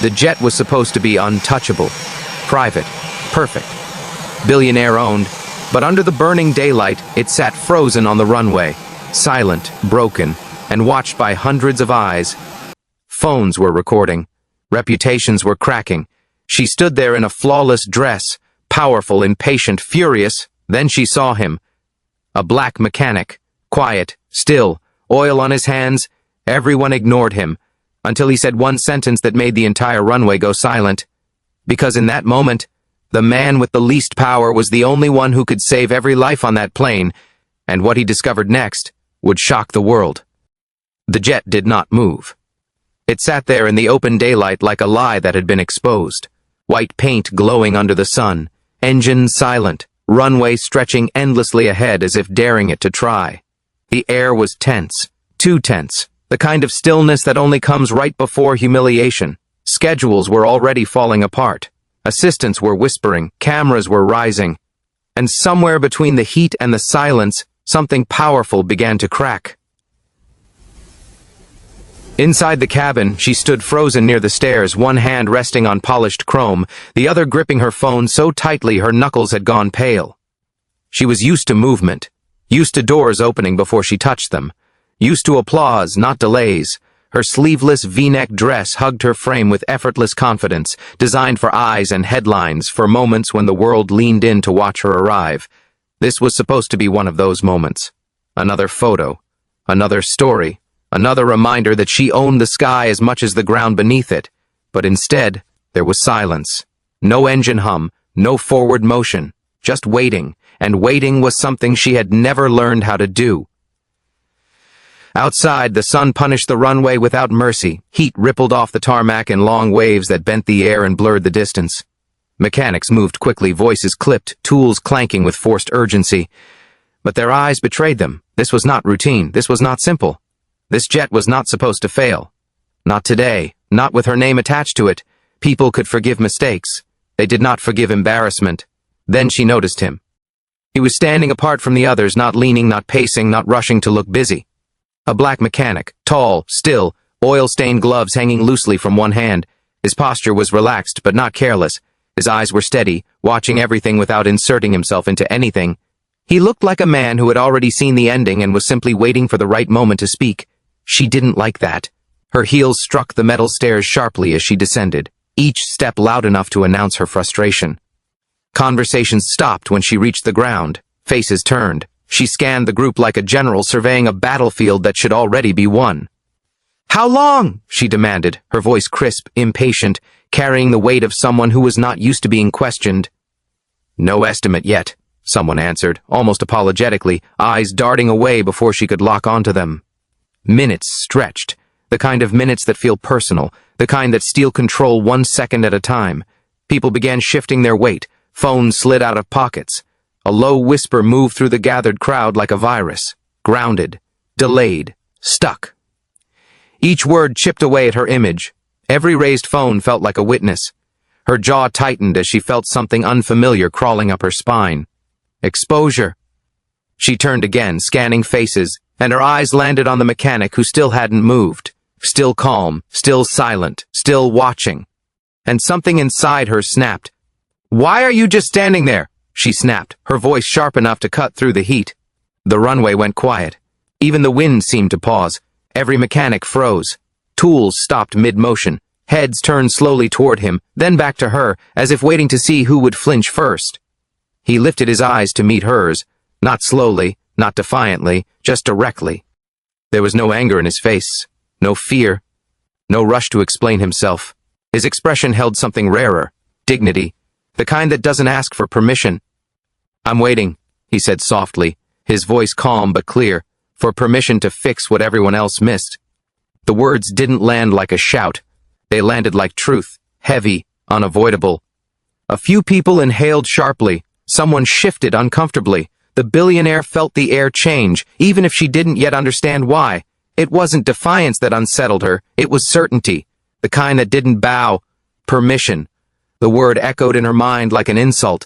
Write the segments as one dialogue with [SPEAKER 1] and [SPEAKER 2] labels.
[SPEAKER 1] The jet was supposed to be untouchable, private, perfect, billionaire owned, but under the burning daylight, it sat frozen on the runway, silent, broken, and watched by hundreds of eyes. Phones were recording. Reputations were cracking. She stood there in a flawless dress, powerful, impatient, furious. Then she saw him. A black mechanic, quiet, still, oil on his hands. Everyone ignored him, until he said one sentence that made the entire runway go silent. Because in that moment, the man with the least power was the only one who could save every life on that plane, and what he discovered next would shock the world. The jet did not move. It sat there in the open daylight like a lie that had been exposed. White paint glowing under the sun, engine silent, runway stretching endlessly ahead as if daring it to try. The air was tense, too tense, the kind of stillness that only comes right before humiliation. Schedules were already falling apart. Assistants were whispering, cameras were rising, and somewhere between the heat and the silence, something powerful began to crack. Inside the cabin, she stood frozen near the stairs, one hand resting on polished chrome, the other gripping her phone so tightly her knuckles had gone pale. She was used to movement, used to doors opening before she touched them, used to applause, not delays. Her sleeveless V-neck dress hugged her frame with effortless confidence, designed for eyes and headlines, for moments when the world leaned in to watch her arrive. This was supposed to be one of those moments. Another photo, another story, another reminder that she owned the sky as much as the ground beneath it. But instead, there was silence. No engine hum, no forward motion, just waiting, and waiting was something she had never learned how to do. Outside, the sun punished the runway without mercy. Heat rippled off the tarmac in long waves that bent the air and blurred the distance. Mechanics moved quickly, voices clipped, tools clanking with forced urgency. But their eyes betrayed them. This was not routine. This was not simple. This jet was not supposed to fail. Not today. Not with her name attached to it. People could forgive mistakes. They did not forgive embarrassment. Then she noticed him. He was standing apart from the others, not leaning, not pacing, not rushing to look busy. A black mechanic, tall, still, oil-stained gloves hanging loosely from one hand. His posture was relaxed, but not careless. His eyes were steady, watching everything without inserting himself into anything. He looked like a man who had already seen the ending and was simply waiting for the right moment to speak. She didn't like that. Her heels struck the metal stairs sharply as she descended, each step loud enough to announce her frustration. Conversations stopped when she reached the ground. Faces turned. She scanned the group like a general surveying a battlefield that should already be won. "How long?" she demanded, her voice crisp, impatient, carrying the weight of someone who was not used to being questioned. "No estimate yet," someone answered, almost apologetically, eyes darting away before she could lock onto them. Minutes stretched, the kind of minutes that feel personal, the kind that steal control 1 second at a time. People began shifting their weight, phones slid out of pockets. A low whisper moved through the gathered crowd like a virus. Grounded, delayed, stuck. Each word chipped away at her image. Every raised phone felt like a witness. Her jaw tightened as she felt something unfamiliar crawling up her spine. Exposure. She turned again, scanning faces, and her eyes landed on the mechanic who still hadn't moved. Still calm, still silent, still watching. And something inside her snapped. "Why are you just standing there?" she snapped, her voice sharp enough to cut through the heat. The runway went quiet. Even the wind seemed to pause. Every mechanic froze. Tools stopped mid-motion. Heads turned slowly toward him, then back to her, as if waiting to see who would flinch first. He lifted his eyes to meet hers, not slowly, not defiantly, just directly. There was no anger in his face, no fear, no rush to explain himself. His expression held something rarer, dignity, the kind that doesn't ask for permission. "I'm waiting," he said softly, his voice calm but clear, "for permission to fix what everyone else missed." The words didn't land like a shout. They landed like truth, heavy, unavoidable. A few people inhaled sharply. Someone shifted uncomfortably. The billionaire felt the air change, even if she didn't yet understand why. It wasn't defiance that unsettled her. It was certainty, the kind that didn't bow. Permission. The word echoed in her mind like an insult.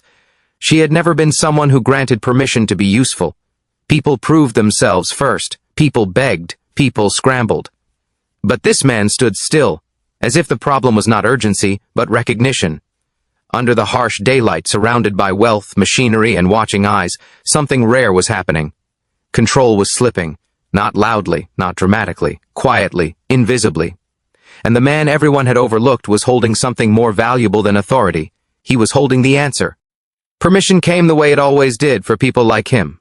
[SPEAKER 1] She had never been someone who granted permission to be useful. People proved themselves first. People begged. People scrambled. But this man stood still. As if the problem was not urgency, but recognition. Under the harsh daylight, surrounded by wealth, machinery, and watching eyes, something rare was happening. Control was slipping, not loudly, not dramatically, quietly, invisibly. And the man everyone had overlooked was holding something more valuable than authority. He was holding the answer. Permission came the way it always did for people like him.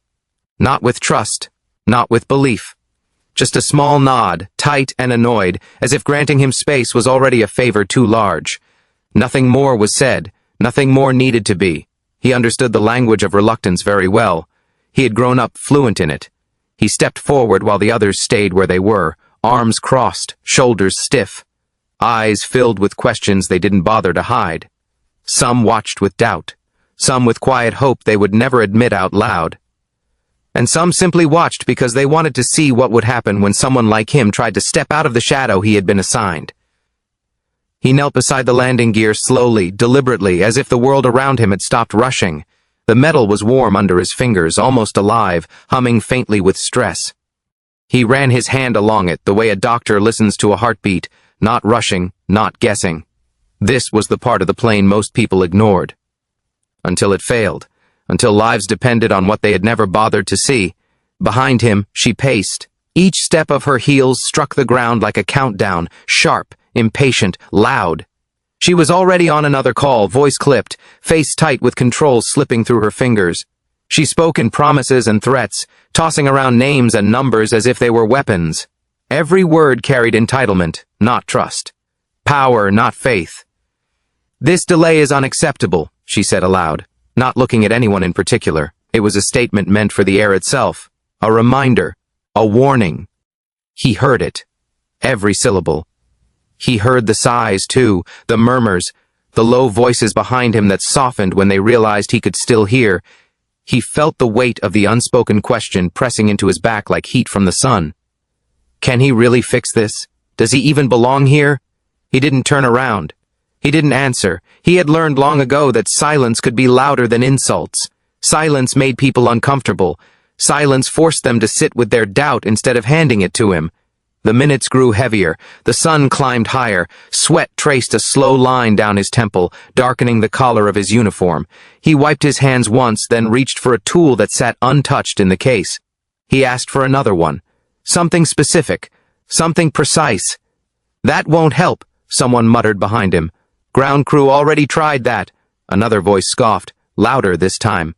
[SPEAKER 1] Not with trust, not with belief. Just a small nod, tight and annoyed, as if granting him space was already a favor too large. Nothing more was said, nothing more needed to be. He understood the language of reluctance very well. He had grown up fluent in it. He stepped forward while the others stayed where they were, arms crossed, shoulders stiff, eyes filled with questions they didn't bother to hide. Some watched with doubt, some with quiet hope they would never admit out loud. And some simply watched because they wanted to see what would happen when someone like him tried to step out of the shadow he had been assigned. He knelt beside the landing gear slowly, deliberately, as if the world around him had stopped rushing. The metal was warm under his fingers, almost alive, humming faintly with stress. He ran his hand along it, the way a doctor listens to a heartbeat, not rushing, not guessing. This was the part of the plane most people ignored. Until it failed, until lives depended on what they had never bothered to see. Behind him, she paced. Each step of her heels struck the ground like a countdown, sharp, impatient, loud. She was already on another call, voice clipped, face tight with controls slipping through her fingers. She spoke in promises and threats, tossing around names and numbers as if they were weapons. Every word carried entitlement, not trust. Power, not faith. "This delay is unacceptable," she said aloud, not looking at anyone in particular. It was a statement meant for the air itself, a reminder, a warning. He heard it, every syllable. He heard the sighs, too, the murmurs, the low voices behind him that softened when they realized he could still hear. He felt the weight of the unspoken question pressing into his back like heat from the sun. Can he really fix this? Does he even belong here? He didn't turn around. He didn't answer. He had learned long ago that silence could be louder than insults. Silence made people uncomfortable. Silence forced them to sit with their doubt instead of handing it to him. The minutes grew heavier, the sun climbed higher, sweat traced a slow line down his temple, darkening the collar of his uniform. He wiped his hands once, then reached for a tool that sat untouched in the case. He asked for another one. Something specific, something precise. "That won't help," someone muttered behind him. "Ground crew already tried that," another voice scoffed, louder this time.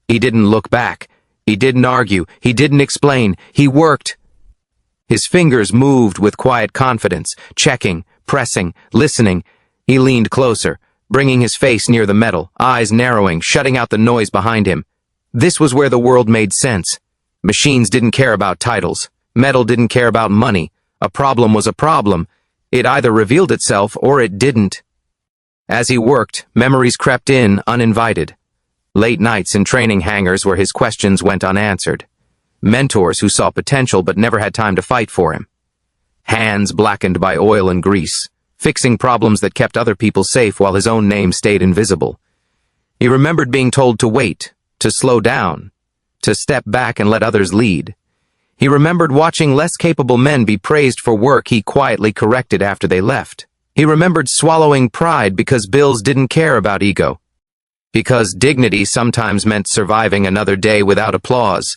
[SPEAKER 1] He didn't look back. He didn't argue. He didn't explain. He worked. His fingers moved with quiet confidence, checking, pressing, listening. He leaned closer, bringing his face near the metal, eyes narrowing, shutting out the noise behind him. This was where the world made sense. Machines didn't care about titles. Metal didn't care about money. A problem was a problem. It either revealed itself or it didn't. As he worked, memories crept in, uninvited. Late nights in training hangars where his questions went unanswered. Mentors who saw potential but never had time to fight for him. Hands blackened by oil and grease, fixing problems that kept other people safe while his own name stayed invisible. He remembered being told to wait, to slow down, to step back and let others lead. He remembered watching less capable men be praised for work he quietly corrected after they left. He remembered swallowing pride because bills didn't care about ego. Because dignity sometimes meant surviving another day without applause.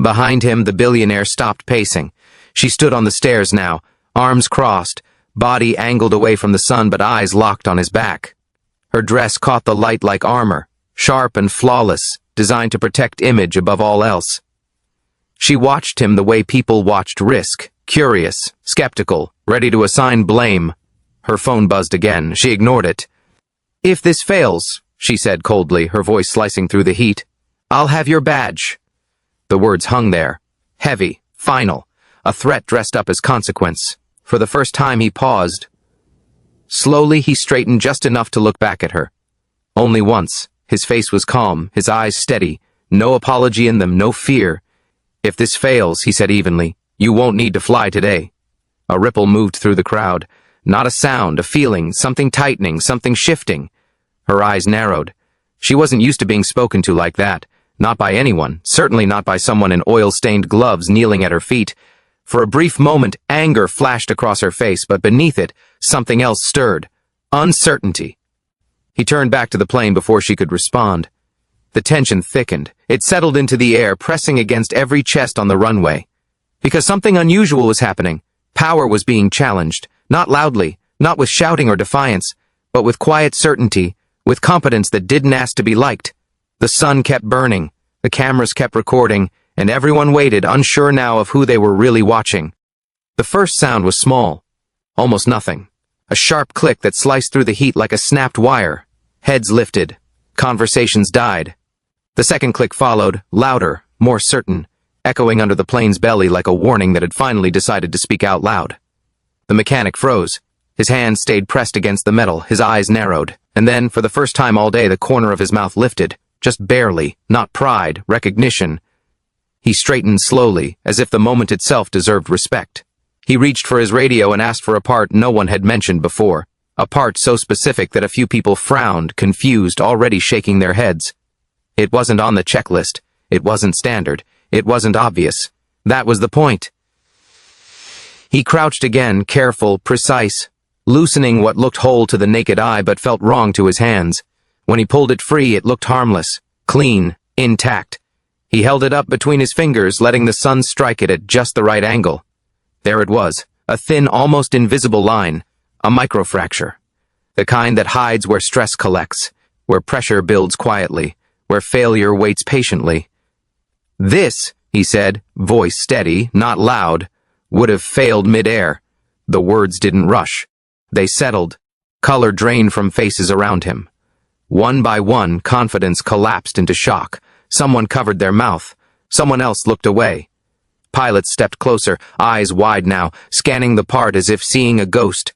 [SPEAKER 1] Behind him, the billionaire stopped pacing. She stood on the stairs now, arms crossed, body angled away from the sun but eyes locked on his back. Her dress caught the light like armor, sharp and flawless, designed to protect image above all else. She watched him the way people watched risk, curious, skeptical, ready to assign blame. Her phone buzzed again. She ignored it. "If this fails," she said coldly, her voice slicing through the heat, "I'll have your badge." The words hung there, heavy, final, a threat dressed up as consequence. For the first time he paused. Slowly he straightened just enough to look back at her. Only once. His face was calm, his eyes steady, no apology in them, no fear. "If this fails," he said evenly, "you won't need to fly today." A ripple moved through the crowd. Not a sound, a feeling, something tightening, something shifting. Her eyes narrowed. She wasn't used to being spoken to like that. Not by anyone, certainly not by someone in oil-stained gloves kneeling at her feet. For a brief moment, anger flashed across her face, but beneath it, something else stirred. Uncertainty. He turned back to the plane before she could respond. The tension thickened. It settled into the air, pressing against every chest on the runway. Because something unusual was happening. Power was being challenged, not loudly, not with shouting or defiance, but with quiet certainty, with competence that didn't ask to be liked. The sun kept burning, the cameras kept recording, and everyone waited, unsure now of who they were really watching. The first sound was small, almost nothing. A sharp click that sliced through the heat like a snapped wire. Heads lifted. Conversations died. The second click followed, louder, more certain, echoing under the plane's belly like a warning that had finally decided to speak out loud. The mechanic froze. His hands stayed pressed against the metal, his eyes narrowed, and then, for the first time all day, the corner of his mouth lifted, just barely, not pride, recognition. He straightened slowly, as if the moment itself deserved respect. He reached for his radio and asked for a part no one had mentioned before, a part so specific that a few people frowned, confused, already shaking their heads. It wasn't on the checklist. It wasn't standard. It wasn't obvious. That was the point. He crouched again, careful, precise, loosening what looked whole to the naked eye but felt wrong to his hands. When he pulled it free, it looked harmless, clean, intact. He held it up between his fingers, letting the sun strike it at just the right angle. There it was, a thin, almost invisible line, a microfracture. The kind that hides where stress collects, where pressure builds quietly, where failure waits patiently. This, he said, voice steady, not loud, would have failed mid-air. The words didn't rush. They settled. Color drained from faces around him. One by one, confidence collapsed into shock. Someone covered their mouth. Someone else looked away. Pilots stepped closer, eyes wide now, scanning the part as if seeing a ghost.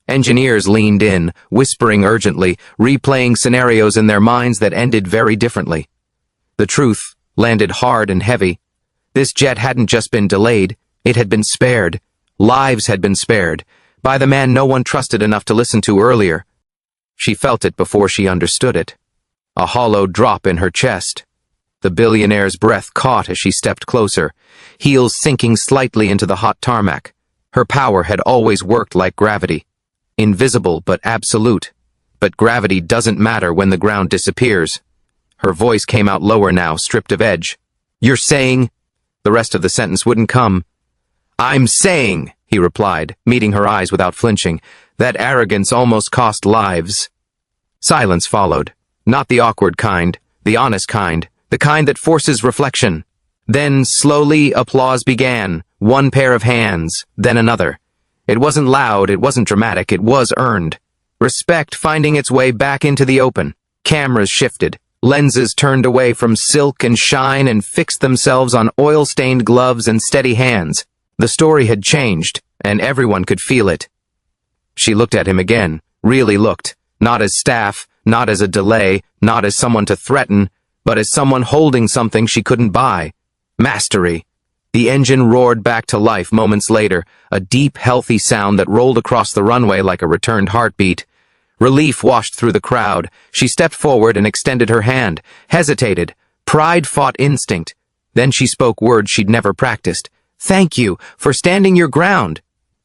[SPEAKER 1] Engineers leaned in, whispering urgently, replaying scenarios in their minds that ended very differently. The truth landed hard and heavy. This jet hadn't just been delayed, it had been spared. Lives had been spared, by the man no one trusted enough to listen to earlier. She felt it before she understood it. A hollow drop in her chest. The billionaire's breath caught as she stepped closer, heels sinking slightly into the hot tarmac. Her power had always worked like gravity. Invisible but absolute. But gravity doesn't matter when the ground disappears. Her voice came out lower now, stripped of edge. "You're saying—" The rest of the sentence wouldn't come. "I'm saying," he replied, meeting her eyes without flinching, "that arrogance almost cost lives." Silence followed. Not the awkward kind, the honest kind, the kind that forces reflection. Then, slowly, applause began, one pair of hands, then another. It wasn't loud, it wasn't dramatic, it was earned. Respect finding its way back into the open. Cameras shifted. Lenses turned away from silk and shine and fixed themselves on oil-stained gloves and steady hands. The story had changed, and everyone could feel it. She looked at him again, really looked, not as staff, not as a delay, not as someone to threaten, but as someone holding something she couldn't buy. Mastery. The engine roared back to life moments later, a deep, healthy sound that rolled across the runway like a returned heartbeat. Relief washed through the crowd. She stepped forward and extended her hand, hesitated. Pride fought instinct. Then she spoke words she'd never practiced. "Thank you for standing your ground."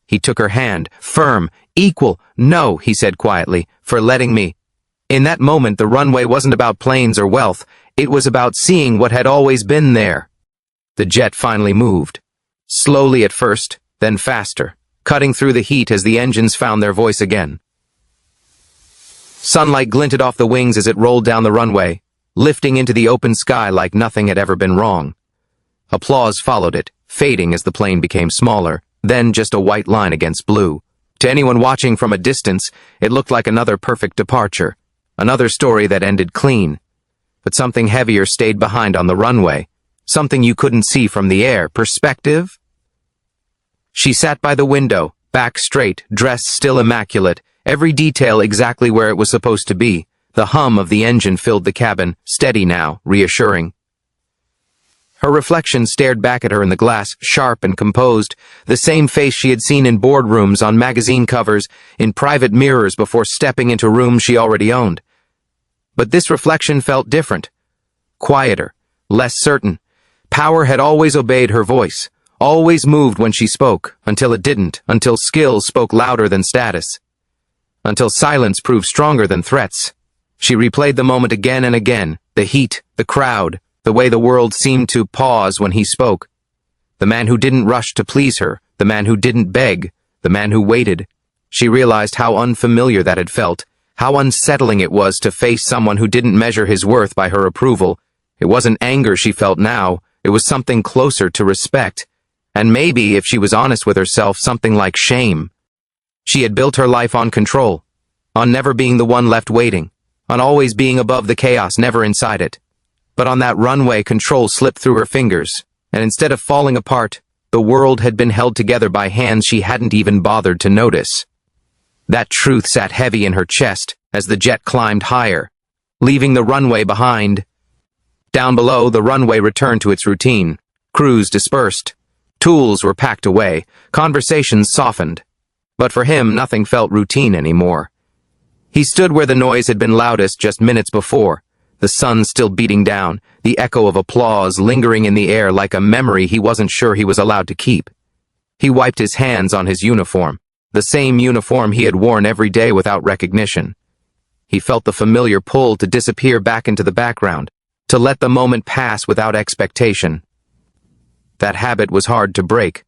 [SPEAKER 1] He took her hand, firm, equal. "No," he said quietly, "for letting me." In that moment, the runway wasn't about planes or wealth. It was about seeing what had always been there. The jet finally moved. Slowly at first, then faster, cutting through the heat as the engines found their voice again. Sunlight glinted off the wings as it rolled down the runway, lifting into the open sky like nothing had ever been wrong. Applause followed it, fading as the plane became smaller, then just a white line against blue. To anyone watching from a distance, it looked like another perfect departure, another story that ended clean. But something heavier stayed behind on the runway, something you couldn't see from the air. Perspective? She sat by the window, back straight, dress still immaculate, every detail exactly where it was supposed to be. The hum of the engine filled the cabin, steady now, reassuring. Her reflection stared back at her in the glass, sharp and composed, the same face she had seen in boardrooms, on magazine covers, in private mirrors before stepping into rooms she already owned. But this reflection felt different, quieter, less certain. Power had always obeyed her voice, Always moved when she spoke, until it didn't, until skill spoke louder than status. Until silence proved stronger than threats. She replayed the moment again and again, the heat, the crowd, the way the world seemed to pause when he spoke. The man who didn't rush to please her, the man who didn't beg, the man who waited. She realized how unfamiliar that had felt, how unsettling it was to face someone who didn't measure his worth by her approval. It wasn't anger she felt now, it was something closer to respect. And maybe, if she was honest with herself, something like shame. She had built her life on control, on never being the one left waiting, on always being above the chaos, never inside it. But on that runway, control slipped through her fingers, and instead of falling apart, the world had been held together by hands she hadn't even bothered to notice. That truth sat heavy in her chest as the jet climbed higher, leaving the runway behind. Down below, the runway returned to its routine. Crews dispersed. Tools were packed away. Conversations softened. But for him, nothing felt routine anymore. He stood where the noise had been loudest just minutes before, the sun still beating down, the echo of applause lingering in the air like a memory he wasn't sure he was allowed to keep. He wiped his hands on his uniform, the same uniform he had worn every day without recognition. He felt the familiar pull to disappear back into the background, to let the moment pass without expectation. That habit was hard to break.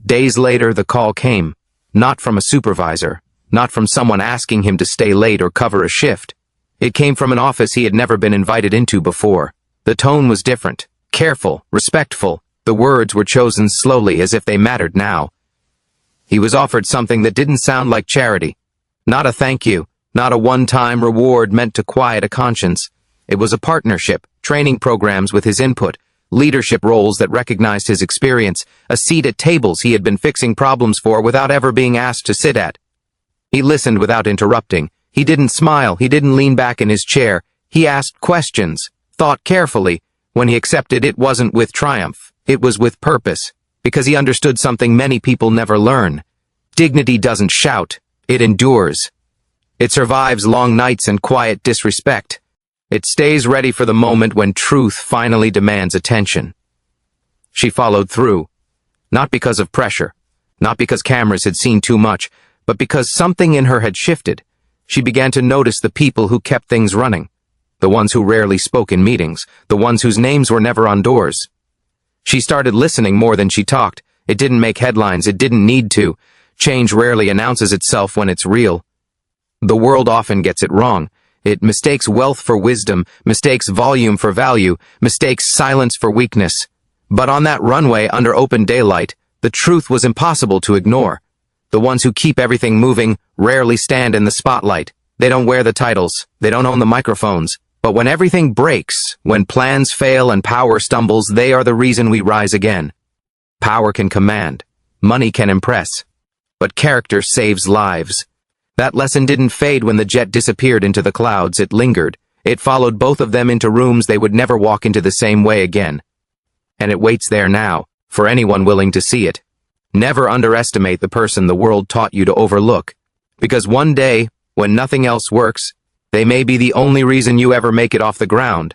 [SPEAKER 1] Days later, the call came, not from a supervisor, not from someone asking him to stay late or cover a shift. It came from an office he had never been invited into before. The tone was different, careful, respectful. The words were chosen slowly as if they mattered now. He was offered something that didn't sound like charity. Not a thank you, not a one-time reward meant to quiet a conscience. It was a partnership, training programs with his input, leadership roles that recognized his experience, a seat at tables he had been fixing problems for without ever being asked to sit at. He listened without interrupting. He didn't smile, he didn't lean back in his chair. He asked questions, thought carefully. When he accepted, it wasn't with triumph, it was with purpose, because he understood something many people never learn. Dignity doesn't shout, it endures. It survives long nights and quiet disrespect. It stays ready for the moment when truth finally demands attention. She followed through, not because of pressure, not because cameras had seen too much, but because something in her had shifted. She began to notice the people who kept things running, the ones who rarely spoke in meetings, the ones whose names were never on doors. She started listening more than she talked. It didn't make headlines, it didn't need to. Change rarely announces itself when it's real. The world often gets it wrong. It mistakes wealth for wisdom, mistakes volume for value, mistakes silence for weakness. But on that runway under open daylight, the truth was impossible to ignore. The ones who keep everything moving rarely stand in the spotlight. They don't wear the titles, they don't own the microphones. But when everything breaks, when plans fail and power stumbles, they are the reason we rise again. Power can command, money can impress, but character saves lives. That lesson didn't fade when the jet disappeared into the clouds. It lingered. It followed both of them into rooms they would never walk into the same way again. And it waits there now, for anyone willing to see it. Never underestimate the person the world taught you to overlook, because one day, when nothing else works, they may be the only reason you ever make it off the ground.